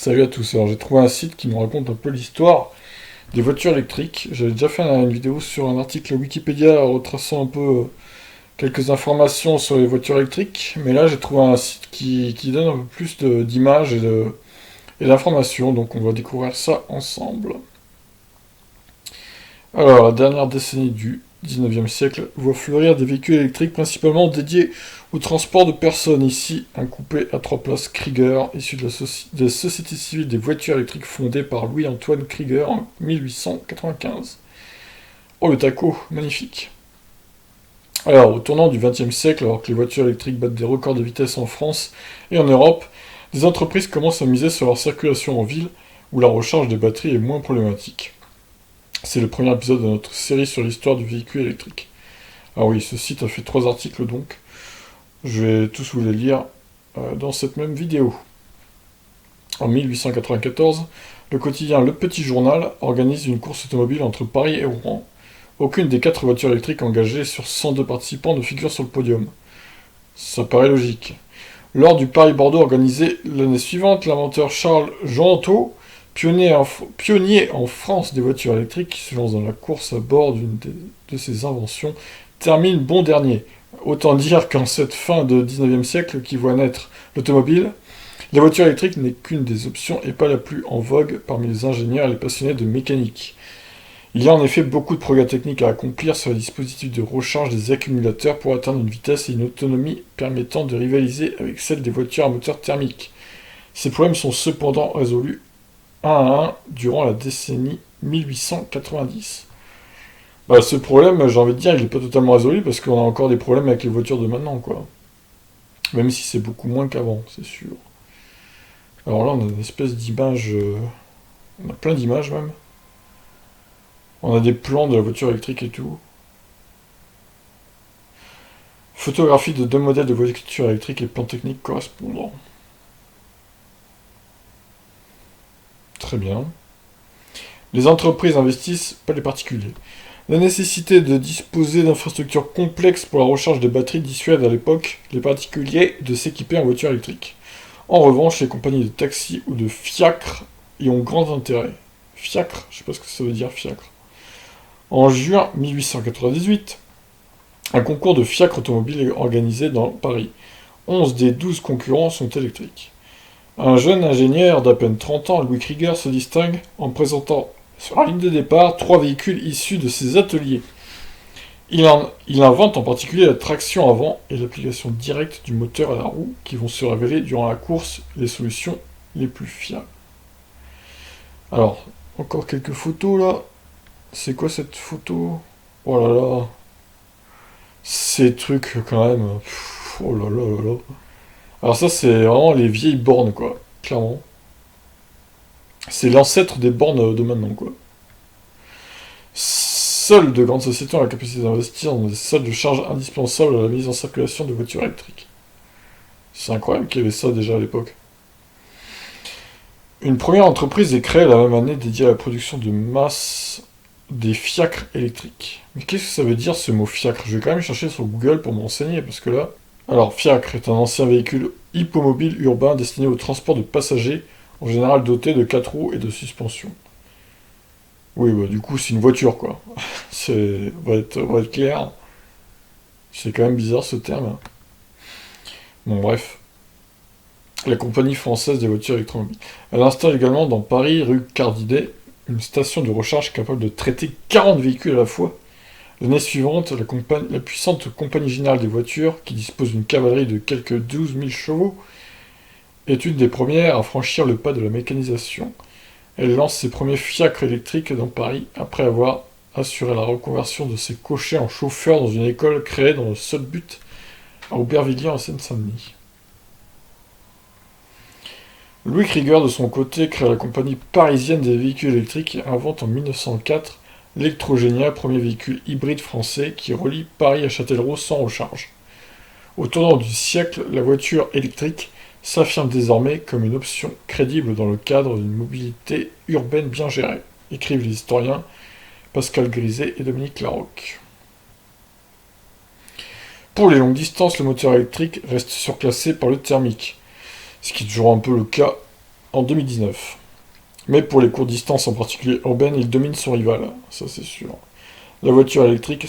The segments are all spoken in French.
Salut à tous, alors j'ai trouvé un site qui nous raconte un peu l'histoire des voitures électriques. J'avais déjà fait une vidéo sur un article Wikipédia retraçant un peu quelques informations sur les voitures électriques, mais là j'ai trouvé un site qui donne un peu plus d'images et d'informations, donc on va découvrir ça ensemble. Alors, la dernière décennie du 19e siècle voit fleurir des véhicules électriques principalement dédiés au transport de personnes. Ici, un coupé à 3 places Krieger, issu de la Société civile des voitures électriques fondée par Louis-Antoine Krieger en 1895. Oh, le taco, magnifique. Alors, au tournant du XXe siècle, alors que les voitures électriques battent des records de vitesse en France et en Europe, des entreprises commencent à miser sur leur circulation en ville, où la recharge des batteries est moins problématique. C'est le premier épisode de notre série sur l'histoire du véhicule électrique. Ah oui, ce site a fait 3 articles donc. Je vais tous vous les lire dans cette même vidéo. En 1894, le quotidien Le Petit Journal organise une course automobile entre Paris et Rouen. Aucune des 4 voitures électriques engagées sur 102 participants ne figure sur le podium. Ça paraît logique. Lors du Paris-Bordeaux organisé l'année suivante, l'inventeur Charles Jeantot, pionnier en France des voitures électriques, qui se lance dans la course à bord de ses inventions, termine bon dernier. Autant dire qu'en cette fin de 19e siècle qui voit naître l'automobile, la voiture électrique n'est qu'une des options et pas la plus en vogue parmi les ingénieurs et les passionnés de mécanique. Il y a en effet beaucoup de progrès techniques à accomplir sur les dispositifs de recharge des accumulateurs pour atteindre une vitesse et une autonomie permettant de rivaliser avec celle des voitures à moteur thermique. Ces problèmes sont cependant résolus un à un durant la décennie 1890. Bah, ce problème, j'ai envie de dire, il n'est pas totalement résolu parce qu'on a encore des problèmes avec les voitures de maintenant, quoi. Même si c'est beaucoup moins qu'avant, c'est sûr. Alors là, on a une espèce d'image. On a plein d'images même. On a des plans de la voiture électrique et tout. Photographie de 2 modèles de voitures électriques et plans techniques correspondants. Très bien. Les entreprises investissent, pas les particuliers. La nécessité de disposer d'infrastructures complexes pour la recharge des batteries dissuade à l'époque les particuliers de s'équiper en voiture électrique. En revanche, les compagnies de taxi ou de fiacre y ont grand intérêt. Fiacre, je sais pas ce que ça veut dire fiacre. En juin 1898, un concours de fiacre automobile est organisé dans Paris. 11 des 12 concurrents sont électriques. Un jeune ingénieur d'à peine 30 ans, Louis Krieger, se distingue en présentant sur la ligne de départ 3 véhicules issus de ses ateliers. Il invente en particulier la traction avant et l'application directe du moteur à la roue qui vont se révéler durant la course les solutions les plus fiables. Alors, encore quelques photos là. C'est quoi cette photo? Oh là là. Ces trucs quand même. Oh là là là là. Alors ça c'est vraiment les vieilles bornes quoi, clairement. C'est l'ancêtre des bornes de maintenant quoi. Seules de grandes sociétés ont la capacité d'investir dans des salles de charge indispensables à la mise en circulation de voitures électriques. C'est incroyable qu'il y avait ça déjà à l'époque. Une première entreprise est créée la même année dédiée à la production de masse des fiacres électriques. Mais qu'est-ce que ça veut dire ce mot fiacre? Je vais quand même chercher sur Google pour m'enseigner parce que là... Alors, fiacre est un ancien véhicule hippomobile urbain destiné au transport de passagers, en général doté de 4 roues et de suspension. Oui, bah du coup c'est une voiture quoi. On va être clair. C'est quand même bizarre ce terme. Bon bref. La compagnie française des voitures électromobiles. Elle installe également dans Paris, rue Cardidet, une station de recharge capable de traiter 40 véhicules à la fois. L'année suivante, la puissante Compagnie Générale des Voitures, qui dispose d'une cavalerie de quelques 12 000 chevaux, est une des premières à franchir le pas de la mécanisation. Elle lance ses premiers fiacres électriques dans Paris, après avoir assuré la reconversion de ses cochers en chauffeurs dans une école créée dans le seul but à Aubervilliers en Seine-Saint-Denis. Louis Krieger, de son côté, crée la compagnie parisienne des véhicules électriques et invente en 1904 l'Electrogénia, premier véhicule hybride français qui relie Paris à Châtellerault sans recharge. Au tournant du siècle, la voiture électrique s'affirme désormais comme une option crédible dans le cadre d'une mobilité urbaine bien gérée, écrivent les historiens Pascal Griset et Dominique Larocque. Pour les longues distances, le moteur électrique reste surclassé par le thermique, ce qui est toujours un peu le cas en 2019. Mais pour les courtes distances, en particulier urbaines, il domine son rival, ça c'est sûr. La voiture électrique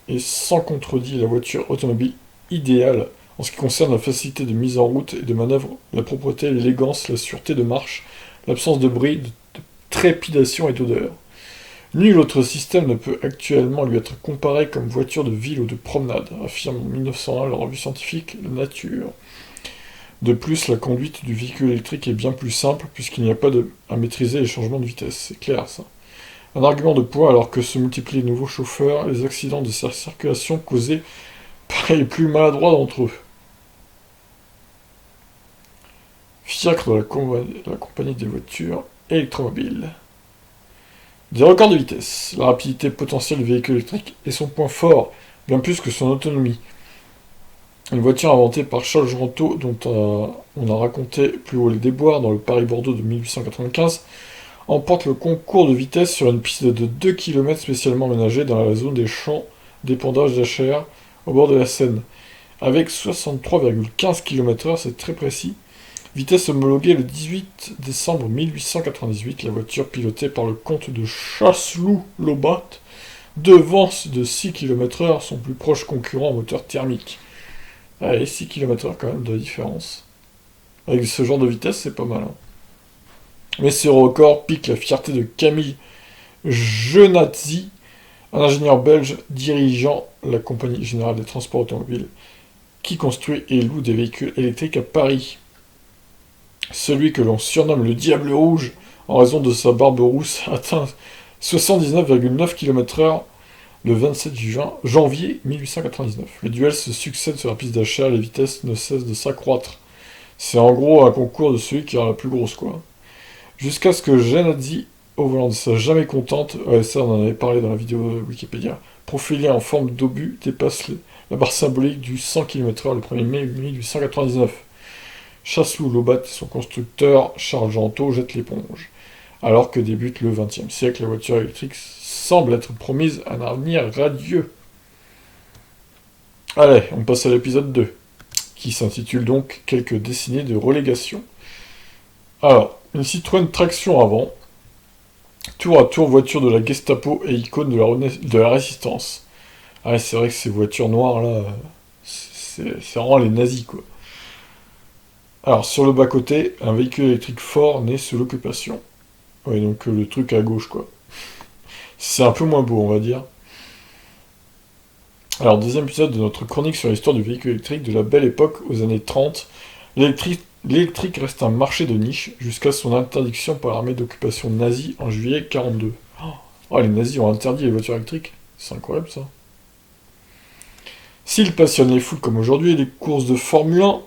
est sans contredit la voiture automobile idéale en ce qui concerne la facilité de mise en route et de manœuvre, la propreté, l'élégance, la sûreté de marche, l'absence de bruit, de trépidation et d'odeur. Nul autre système ne peut actuellement lui être comparé comme voiture de ville ou de promenade, affirme en 1901 la revue scientifique La Nature. De plus, la conduite du véhicule électrique est bien plus simple puisqu'il n'y a pas à maîtriser les changements de vitesse, c'est clair ça. Un argument de poids alors que se multiplient les nouveaux chauffeurs, les accidents de circulation causés par les plus maladroits d'entre eux. Fiacre de la compagnie des voitures électromobiles. Des records de vitesse. La rapidité potentielle du véhicule électrique est son point fort, bien plus que son autonomie. Une voiture inventée par Charles Gentot, dont on a raconté plus haut les déboires dans le Paris-Bordeaux de 1895, emporte le concours de vitesse sur une piste de 2 km spécialement aménagée dans la zone des champs d'épandage d'Achères, au bord de la Seine. Avec 63,15 km/h, c'est très précis. Vitesse homologuée le 18 décembre 1898, la voiture pilotée par le comte de Chasseloup-Laubat devance de 6 km/h son plus proche concurrent en moteur thermique. Allez, 6 km/h quand même de différence. Avec ce genre de vitesse, c'est pas mal. Hein. Mais ce record pique la fierté de Camille Genazzi, un ingénieur belge dirigeant la Compagnie Générale des Transports Automobiles, qui construit et loue des véhicules électriques à Paris. Celui que l'on surnomme le Diable Rouge, en raison de sa barbe rousse, atteint 79,9 km/h le 27 janvier 1899. Les duels se succèdent sur la piste d'achat, les vitesses ne cessent de s'accroître. C'est en gros un concours de celui qui aura la plus grosse, quoi. Jusqu'à ce que Genazzi, au volant de sa jamais contente, ouais, ça on en avait parlé dans la vidéo Wikipédia, profilé en forme d'obus, dépasse la barre symbolique du 100 km/h le 1er mai 1899. Chasseloup-Laubat et son constructeur, Charles Gentot, jettent l'éponge. Alors que débute le XXe siècle, la voiture électrique semble être promise à un avenir radieux. Allez, on passe à l'épisode 2, qui s'intitule donc Quelques décennies de relégation. Alors, une Citroën traction avant, tour à tour voiture de la Gestapo et icône de la résistance. Ah, c'est vrai que ces voitures noires là, c'est vraiment les nazis quoi. Alors, sur le bas-côté, un véhicule électrique fort né sous l'occupation. Oui, donc le truc à gauche, quoi. C'est un peu moins beau, on va dire. Alors, deuxième épisode de notre chronique sur l'histoire du véhicule électrique de la belle époque aux années 30. L'électrique reste un marché de niche jusqu'à son interdiction par l'armée d'occupation nazie en juillet 1942. Oh, les nazis ont interdit les voitures électriques. C'est incroyable, ça. S'il passionne les foules comme aujourd'hui, les courses de Formule 1,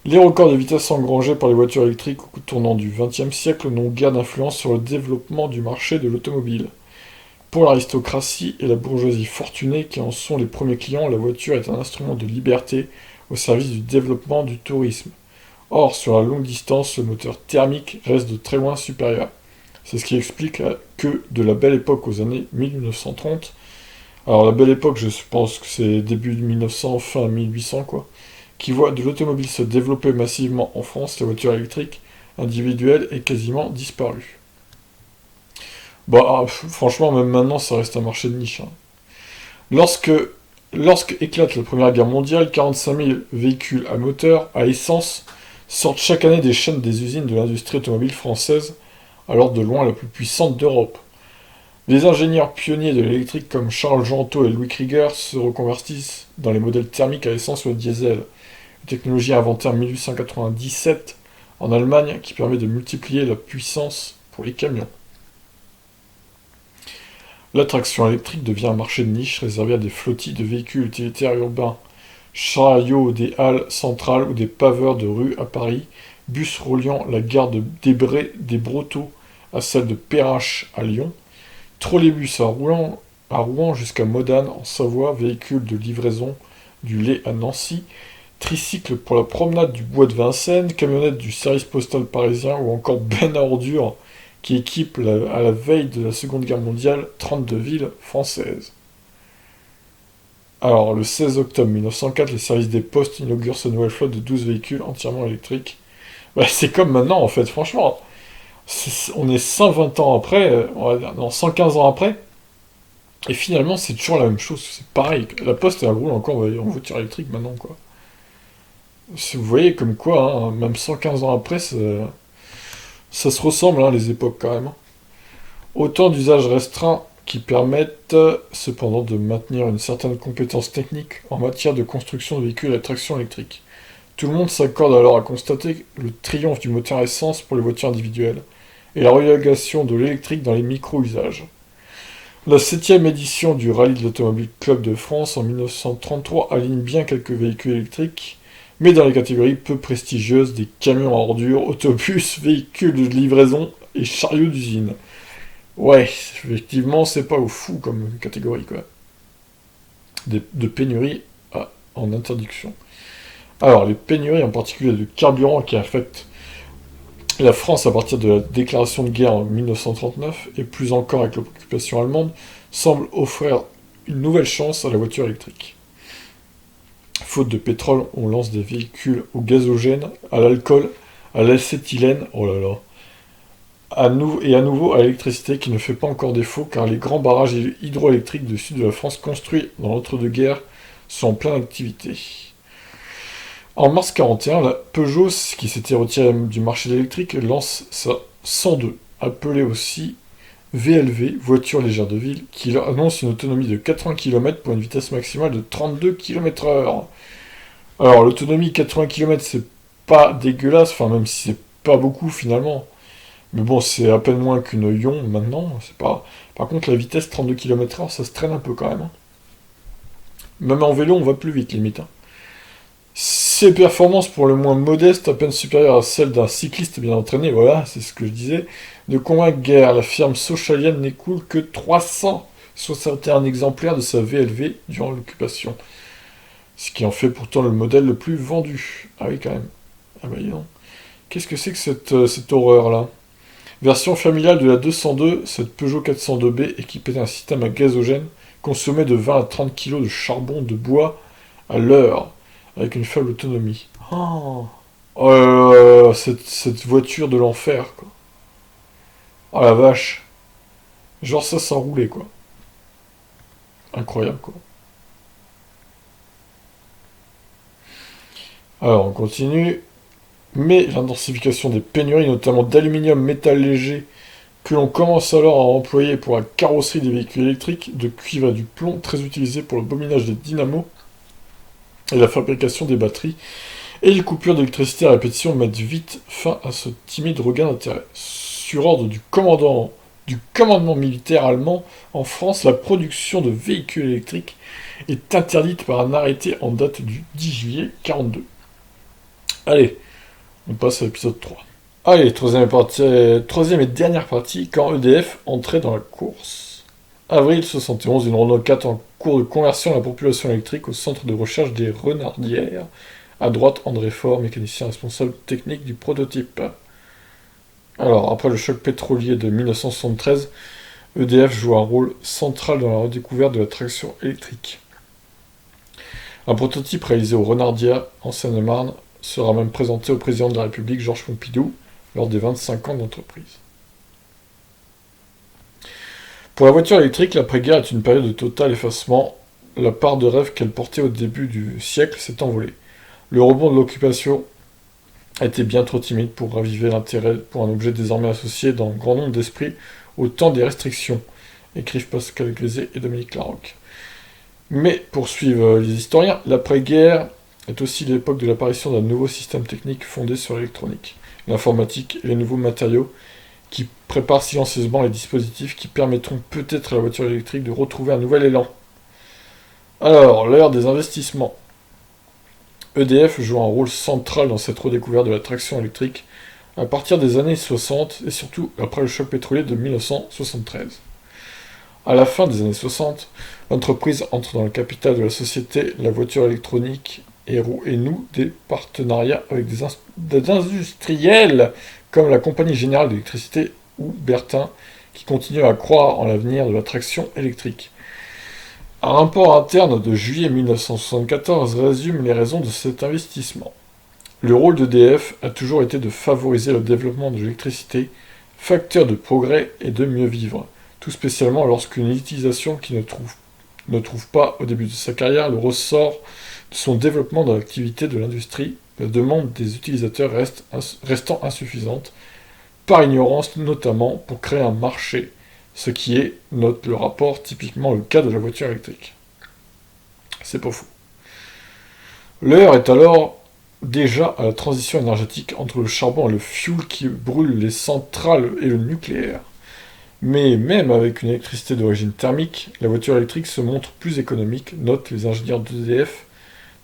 les records de vitesse engrangés par les voitures électriques au tournant du XXe siècle n'ont guère d'influence sur le développement du marché de l'automobile. Pour l'aristocratie et la bourgeoisie fortunée qui en sont les premiers clients, la voiture est un instrument de liberté au service du développement du tourisme. Or, sur la longue distance, le moteur thermique reste de très loin supérieur. C'est ce qui explique que de la belle époque aux années 1930, alors la belle époque, je pense que c'est début 1900, fin 1800 quoi, qui voit de l'automobile se développer massivement en France, la voiture électrique individuelle est quasiment disparue. Bah, franchement, même maintenant, ça reste un marché de niche. Hein. Lorsque éclate la Première Guerre mondiale, 45 000 véhicules à moteur, à essence, sortent chaque année des chaînes des usines de l'industrie automobile française, alors de loin la plus puissante d'Europe. Les ingénieurs pionniers de l'électrique comme Charles Gentot et Louis Krieger se reconvertissent dans les modèles thermiques à essence ou à diesel. Une technologie inventée en 1897 en Allemagne qui permet de multiplier la puissance pour les camions. La traction électrique devient un marché de niche réservé à des flottilles de véhicules utilitaires urbains, chariots des halles centrales ou des paveurs de rue à Paris, bus reliant la gare des Brotteaux à celle de Perrache à Lyon, trolleybus à Rouen jusqu'à Modane en Savoie, véhicules de livraison du lait à Nancy, tricycle pour la promenade du bois de Vincennes, camionnette du service postal parisien ou encore benne à ordures qui équipe à la veille de la Seconde Guerre mondiale 32 villes françaises. Alors, le 16 octobre 1904, les services des postes inaugurent sa nouvelle flotte de 12 véhicules entièrement électriques. Bah, c'est comme maintenant, en fait, franchement. On est 120 ans après, on va dire, non, 115 ans après, et finalement, c'est toujours la même chose. C'est pareil. La Poste, elle roule encore en voiture électrique maintenant, quoi. Vous voyez comme quoi, hein, même 115 ans après, ça se ressemble, hein, les époques, quand même. Autant d'usages restreints qui permettent cependant de maintenir une certaine compétence technique en matière de construction de véhicules à traction électrique. Tout le monde s'accorde alors à constater le triomphe du moteur essence pour les voitures individuelles et la relégation de l'électrique dans les micro-usages. La 7e édition du Rallye de l'Automobile Club de France en 1933 aligne bien quelques véhicules électriques, mais dans les catégories peu prestigieuses des camions à ordures, autobus, véhicules de livraison et chariots d'usine. Ouais, effectivement, c'est pas au fou comme catégorie, quoi. De pénurie en interdiction. Alors, les pénuries en particulier de carburant qui affectent la France à partir de la déclaration de guerre en 1939, et plus encore avec l'occupation allemande, semblent offrir une nouvelle chance à la voiture électrique. Faute de pétrole, on lance des véhicules au gazogène, à l'alcool, à l'acétylène, oh là là, et à nouveau à l'électricité qui ne fait pas encore défaut car les grands barrages hydroélectriques du sud de la France construits dans l'entre-deux-guerres sont en pleine activité. En mars 1941, la Peugeot, qui s'était retirée du marché de l'électrique, lance sa 102, appelée aussi VLV, voiture légère de ville, qui annonce une autonomie de 80 km pour une vitesse maximale de 32 km/h. Alors l'autonomie 80 km c'est pas dégueulasse, enfin même si c'est pas beaucoup finalement. Mais bon, c'est à peine moins qu'une Ion maintenant, c'est pas. Par contre la vitesse 32 km/h ça se traîne un peu quand même, hein. Même en vélo on va plus vite limite, hein. Ses performances pour le moins modestes, à peine supérieures à celles d'un cycliste bien entraîné, voilà, c'est ce que je disais, ne convainc guère. La firme sochalienne n'écoule que 361 exemplaires de sa VLV durant l'occupation. Ce qui en fait pourtant le modèle le plus vendu. Ah oui, quand même. Ah bah dis donc. Qu'est-ce que c'est que cette horreur-là? Version familiale de la 202, cette Peugeot 402B équipée d'un système à gazogène consommait de 20 à 30 kg de charbon de bois à l'heure, avec une faible autonomie. Oh là là, cette voiture de l'enfer, quoi. Oh la vache. Genre ça sans rouler, quoi. Incroyable, quoi. Alors, on continue. Mais l'intensification des pénuries, notamment d'aluminium, métal léger, que l'on commence alors à employer pour la carrosserie des véhicules électriques, de cuivre et du plomb, très utilisés pour le bobinage des dynamos et la fabrication des batteries, et les coupures d'électricité à répétition mettent vite fin à ce timide regain d'intérêt. Sur ordre du commandement militaire allemand, en France, la production de véhicules électriques est interdite par un arrêté en date du 10 juillet 1942. Allez, on passe à l'épisode 3. Allez, troisième et dernière partie, quand EDF entrait dans la course. Avril 71, une Renault 4 en cours de conversion à la population électrique au centre de recherche des Renardières. À droite, André Faure, mécanicien responsable technique du prototype. Alors, après le choc pétrolier de 1973, EDF joue un rôle central dans la redécouverte de la traction électrique. Un prototype réalisé aux Renardières, en Seine-et-Marne, sera même présenté au président de la République, Georges Pompidou, lors des 25 ans d'entreprise. Pour la voiture électrique, l'après-guerre est une période de total effacement. La part de rêve qu'elle portait au début du siècle s'est envolée. Le rebond de l'occupation était bien trop timide pour raviver l'intérêt pour un objet désormais associé dans grand nombre d'esprits au temps des restrictions, écrivent Pascal Grisé et Dominique Larocque. Mais, poursuivent les historiens, l'après-guerre est aussi l'époque de l'apparition d'un nouveau système technique fondé sur l'électronique, l'informatique et les nouveaux matériaux qui préparent silencieusement les dispositifs qui permettront peut-être à la voiture électrique de retrouver un nouvel élan. Alors, l'ère des investissements. EDF joue un rôle central dans cette redécouverte de la traction électrique à partir des années 60 et surtout après le choc pétrolier de 1973. À la fin des années 60, l'entreprise entre dans le capital de la société, la voiture électronique et noue des partenariats avec des industriels comme la Compagnie Générale d'Électricité ou Bertin, qui continuent à croire en l'avenir de la traction électrique. Un rapport interne de juillet 1974 résume les raisons de cet investissement. Le rôle d'EDF a toujours été de favoriser le développement de l'électricité, facteur de progrès et de mieux vivre, tout spécialement lorsqu'une utilisation qui ne trouve pas au début de sa carrière le ressort de son développement dans l'activité de l'industrie, la demande des utilisateurs restant insuffisante, par ignorance notamment pour créer un marché, ce qui est, note le rapport, typiquement le cas de la voiture électrique. C'est pas faux. L'heure est alors déjà à la transition énergétique entre le charbon et le fioul qui brûle les centrales et le nucléaire. Mais même avec une électricité d'origine thermique, la voiture électrique se montre plus économique, notent les ingénieurs d'EDF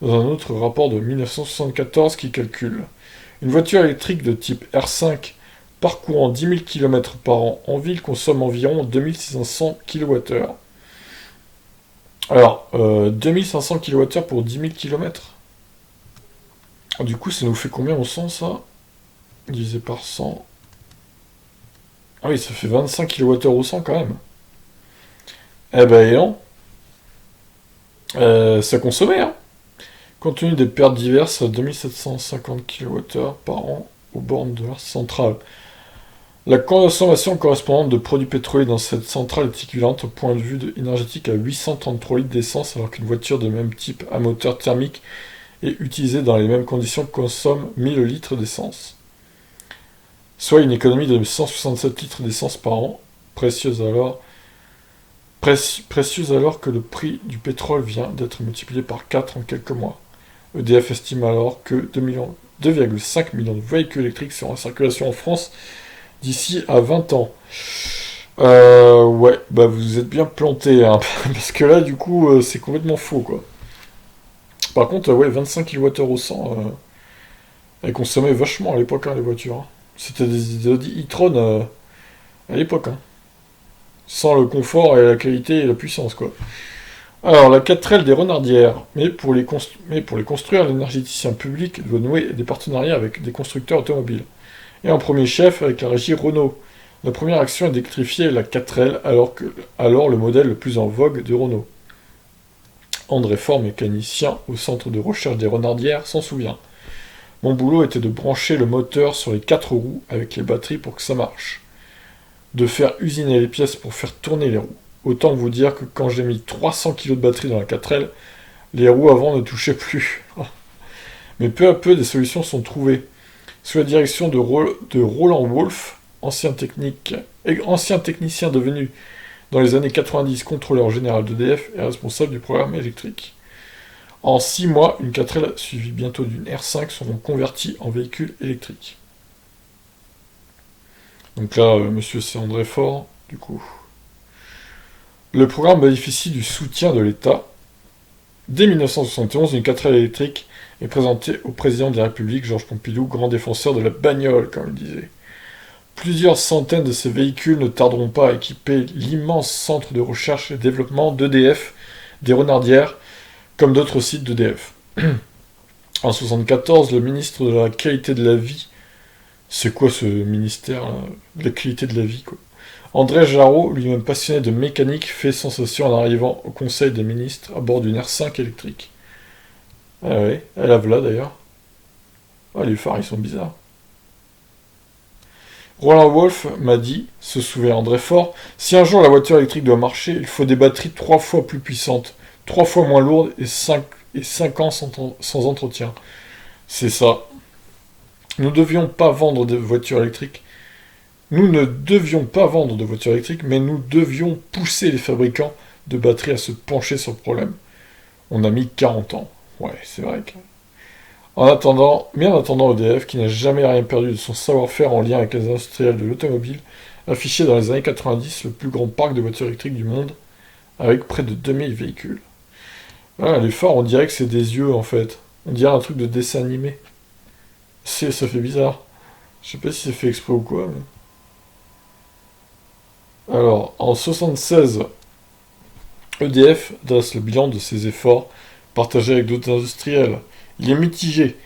dans un autre rapport de 1974 qui calcule. Une voiture électrique de type R5 parcourant 10 000 km par an en ville consomme environ 2500 kWh. Alors, 2500 kWh pour 10 000 km. Du coup, ça nous fait combien au 100, ça? Divisé par 100. Ah oui, ça fait 25 kWh au 100 quand même. Eh ben, et non. Ça consommait, hein. Compte tenu des pertes diverses, 2750 kWh par an aux bornes de la centrale. La consommation correspondante de produits pétroliers dans cette centrale est équivalente au point de vue énergétique à 833 litres d'essence, alors qu'une voiture de même type à moteur thermique et utilisée dans les mêmes conditions consomme 1000 litres d'essence. Soit une économie de 167 litres d'essence par an, précieuse alors que le prix du pétrole vient d'être multiplié par 4 en quelques mois. EDF estime alors que 2,5 millions de véhicules électriques seront en circulation en France d'ici à 20 ans. Ouais, bah vous êtes bien planté, hein, parce que là, du coup, c'est complètement faux, quoi. Par contre, ouais, 25 kWh au 100, elles consommaient vachement à l'époque, hein, les voitures. Hein. C'était des Audi e-tron à l'époque, hein. Sans le confort et la qualité et la puissance, quoi. Alors, la 4L des Renardières, mais pour les construire, l'énergéticien public doit nouer des partenariats avec des constructeurs automobiles. Et en premier chef avec la régie Renault. La première action est d'électrifier la 4L, alors le modèle le plus en vogue de Renault. André Faure, mécanicien au centre de recherche des Renardières, s'en souvient. Mon boulot était de brancher le moteur sur les 4 roues avec les batteries pour que ça marche. De faire usiner les pièces pour faire tourner les roues. Autant vous dire que quand j'ai mis 300 kg de batterie dans la 4L, les roues avant ne touchaient plus. Mais peu à peu, des solutions sont trouvées. Sous la direction de Roland Wolf, ancien technicien devenu dans les années 90 contrôleur général d'EDF et responsable du programme électrique. En 6 mois, une 4L suivie bientôt d'une R5 seront converties en véhicules électriques. Donc là, monsieur, c'est André Faure, du coup. Le programme bénéficie du soutien de l'État. Dès 1971, une 4L électrique est présentée au président de la République, Georges Pompidou, grand défenseur de la bagnole, comme il disait. Plusieurs centaines de ces véhicules ne tarderont pas à équiper l'immense centre de recherche et développement d'EDF, des Renardières, comme d'autres sites d'EDF. En 1974, le ministre de la qualité de la vie, c'est quoi ce ministère, là, de la qualité de la vie, quoi. André Jarreau, lui-même passionné de mécanique, fait sensation en arrivant au Conseil des ministres à bord d'une R5 électrique. Ah ouais, elle a là d'ailleurs. Ah, les phares, ils sont bizarres. Roland Wolf m'a dit, se souvient André Faure, si un jour la voiture électrique doit marcher, il faut des batteries 3 fois plus puissantes, 3 fois moins lourdes et 5 ans sans entretien. C'est ça. Nous ne devions pas vendre de voitures électriques, mais nous devions pousser les fabricants de batteries à se pencher sur le problème. On a mis 40 ans. Ouais, c'est vrai que... En attendant, EDF, qui n'a jamais rien perdu de son savoir-faire en lien avec les industriels de l'automobile, affichait dans les années 90 le plus grand parc de voitures électriques du monde, avec près de 2000 véhicules. Ah, les phares, on dirait que c'est des yeux, en fait. On dirait un truc de dessin animé. Ça fait bizarre. Je sais pas si c'est fait exprès ou quoi, mais... Alors, en 1976, EDF dresse le bilan de ses efforts, partagés avec d'autres industriels. Il est mitigé.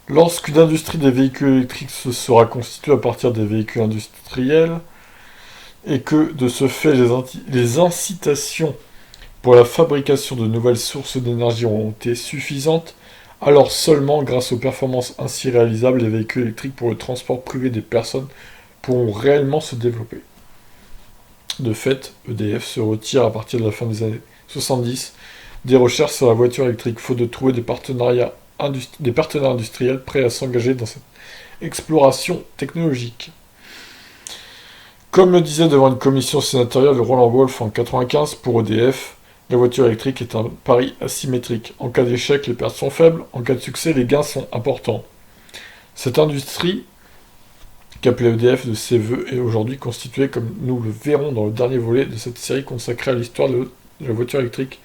Lorsqu'une industrie des véhicules électriques se sera constituée à partir des véhicules industriels, et que, de ce fait, les incitations pour la fabrication de nouvelles sources d'énergie ont été suffisantes, Alors seulement grâce aux performances ainsi réalisables, les véhicules électriques pour le transport privé des personnes pourront réellement se développer. De fait, EDF se retire à partir de la fin des années 70 des recherches sur la voiture électrique, faute de trouver des partenaires industriels prêts à s'engager dans cette exploration technologique. Comme le disait devant une commission sénatoriale Roland Wolf en 1995 pour EDF, la voiture électrique est un pari asymétrique. En cas d'échec, les pertes sont faibles. En cas de succès, les gains sont importants. Cette industrie, qu'appelait EDF de ses voeux, est aujourd'hui constituée, comme nous le verrons dans le dernier volet de cette série consacrée à l'histoire de la voiture électrique,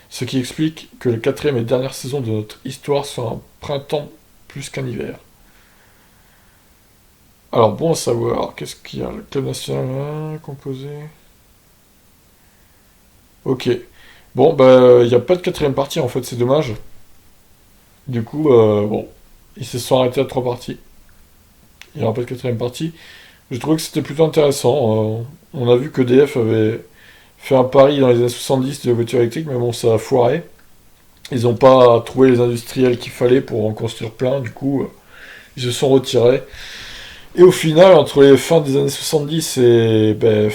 ce qui explique que la quatrième et dernière saison de notre histoire soit un printemps plus qu'un hiver. Alors bon à savoir, qu'est-ce qu'il y a? Le club national composé. Ok. Bon, bah, il n'y a pas de quatrième partie en fait, c'est dommage. Du coup, bon, ils se sont arrêtés à trois parties. Il n'y aura pas de quatrième partie. J'ai trouvé que c'était plutôt intéressant. On a vu que DF avait fait un pari dans les années 70 de la voiture électrique, mais bon, ça a foiré. Ils n'ont pas trouvé les industriels qu'il fallait pour en construire plein, du coup, ils se sont retirés. Et au final, entre les fins des années 70 et, ben,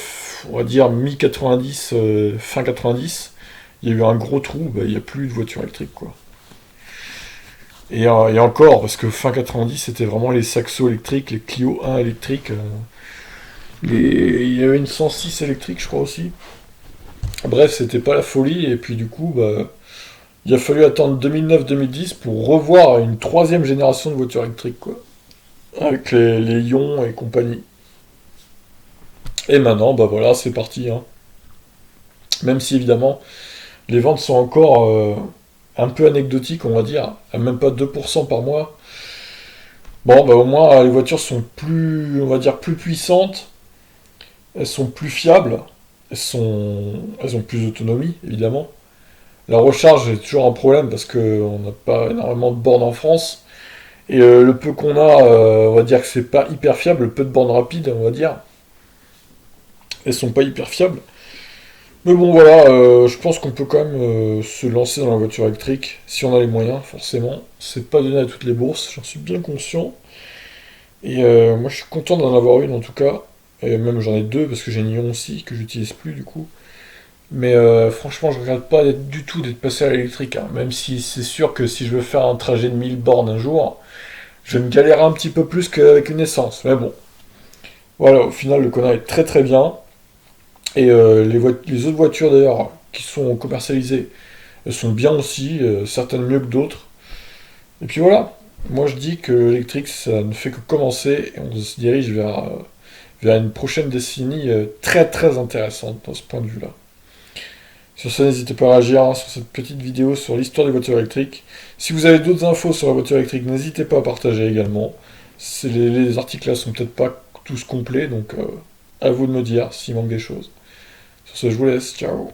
on va dire, mi-90, fin 90, il y a eu un gros trou, ben, il n'y a plus de voiture électrique, quoi. Et encore, parce que fin 90, c'était vraiment les Saxo électriques, les Clio 1 électriques. Il y avait une 106 électrique, je crois aussi. Bref, c'était pas la folie, et puis du coup, bah, il a fallu attendre 2009-2010 pour revoir une troisième génération de voitures électriques, quoi. Avec les Ion et compagnie. Et maintenant, bah voilà, c'est parti, hein. Même si évidemment, les ventes sont encore un peu anecdotiques, on va dire, à même pas 2% par mois. Bon, bah au moins, les voitures sont plus, on va dire, plus puissantes, elles sont plus fiables, elles ont plus d'autonomie, évidemment. La recharge est toujours un problème parce qu'on n'a pas énormément de bornes en France. Et le peu qu'on a, on va dire que c'est pas hyper fiable. Le peu de bornes rapides, on va dire, elles sont pas hyper fiables. Mais bon, voilà, je pense qu'on peut quand même se lancer dans la voiture électrique si on a les moyens, forcément. C'est pas donné à toutes les bourses, j'en suis bien conscient. Et moi, je suis content d'en avoir une en tout cas. Et même j'en ai deux parce que j'ai une Ion aussi que j'utilise plus du coup. Mais franchement, je regrette pas du tout d'être passé à l'électrique, hein. Même si c'est sûr que si je veux faire un trajet de 1000 bornes un jour, je vais me galérer un petit peu plus qu'avec une essence. Mais bon, voilà, au final, le Kona est très très bien. Et les autres voitures d'ailleurs qui sont commercialisées, elles sont bien aussi, certaines mieux que d'autres. Et puis voilà, moi je dis que l'électrique, ça ne fait que commencer et on se dirige vers une prochaine décennie très très intéressante dans ce point de vue-là. Sur ce, n'hésitez pas à réagir hein, sur cette petite vidéo sur l'histoire des voitures électriques. Si vous avez d'autres infos sur la voiture électrique, n'hésitez pas à partager également. Les articles là sont peut-être pas tous complets, donc à vous de me dire s'il manque des choses. Sur ce, je vous laisse. Ciao.